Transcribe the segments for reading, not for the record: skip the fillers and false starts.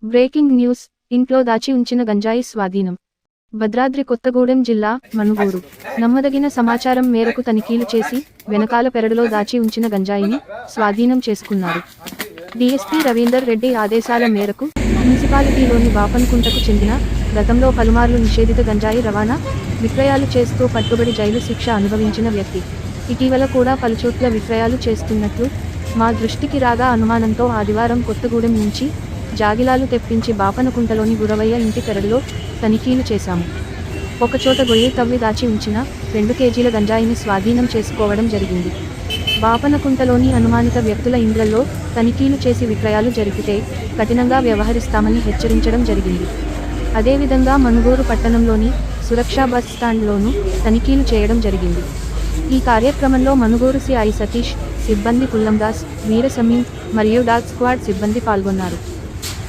Breaking news. ఇంట్లో దాచి ఉంచిన గంజాయి స్వాధీనం. భద్రాద్రి కొత్తగూడెం జిల్లా మనుగూరు. నమ్మదగిన సమాచారం మేరకు తనిఖీలు చేసి వెనకాల పెరడులో దాచి ఉంచిన గంజాయిని స్వాధీనం చేసుకున్నారు. డీఎస్పీ రవీందర్ రెడ్డి ఆదేశాల మేరకు మున్సిపాలిటీలోని బాపన్కుంటకు చెందిన, గతంలో పలుమార్లు నిషేధిత గంజాయి రవాణా, విక్రయాలు చేస్తూ పట్టుబడి జైలు శిక్ష అనుభవించిన వ్యక్తి. ఇటీవల కూడా పలుచోట్ల విక్రయాలు చేస్తున్నట్లు మా దృష్టికి రాగా అనుమానంతో ఆదివారం కొత్తగూడెం నుంచి జాగిలాలు తెప్పించి బాపనకుంటలోని గురవయ్య ఇంటి పెరడులో తనిఖీలు చేశాము. ఒకచోట గొయ్యి తవ్వి దాచి ఉంచిన 2 కేజీల గంజాయిని స్వాధీనం చేసుకోవడం జరిగింది. బాపనకుంటలోని అనుమానిత వ్యక్తుల ఇండ్లలో తనిఖీలు చేసి విక్రయాలు జరిపితే కఠినంగా వ్యవహరిస్తామని హెచ్చరించడం జరిగింది. అదేవిధంగా మనుగూరు పట్టణంలోని సురక్షా బస్ స్టాండ్లోనూ తనిఖీలు చేయడం జరిగింది. ఈ కార్యక్రమంలో మనుగూరు సిఐ సతీష్, సిబ్బంది పుల్లందాస్, వీరసమీం మరియు డాగ్ స్క్వాడ్ సిబ్బంది పాల్గొన్నారు.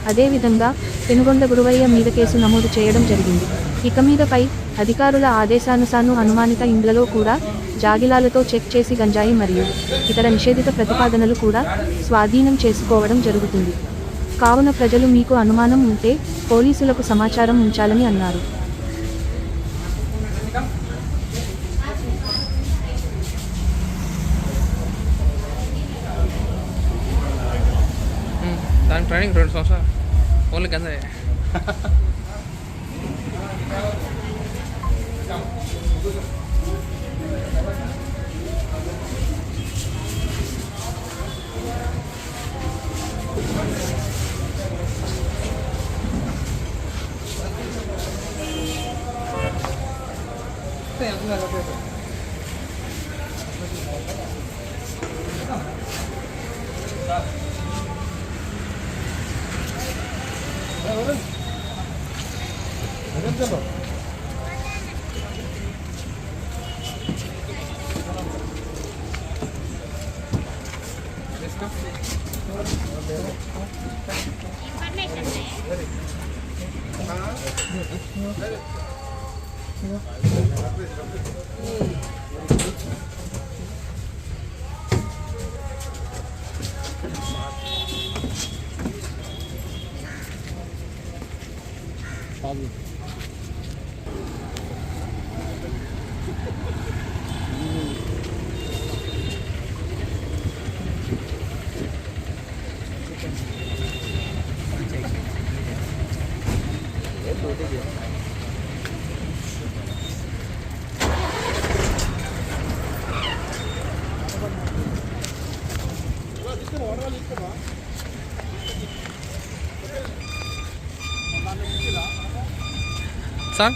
అదేవిధంగా పెనుగొండ గురువయ్య మీద కేసు నమోదు చేయడం జరిగింది. ఇక మీదపై అధికారుల ఆదేశానుసారం అనుమానిత ఇండ్లలో కూడా జాగిలాలతో చెక్ చేసి గంజాయి మరియు ఇతర నిషేధిత ప్రతిపాదనలు కూడా స్వాధీనం చేసుకోవడం జరుగుతుంది. కావున ప్రజలు మీకు అనుమానం ఉంటే పోలీసులకు సమాచారం ఉంచాలని అన్నారు. దాని ట్రైనింగ్ 2 సంవత్సరాలు ఓన్లీ గంజాయి. సార్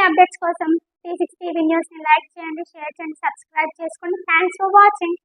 అప్డేట్స్ కోసం 360 టీవీ న్యూస్ ని లైక్ చేయండి, షేర్ చేయండి, సబ్స్క్రైబ్ చేసుకోండి. Thanks for watching.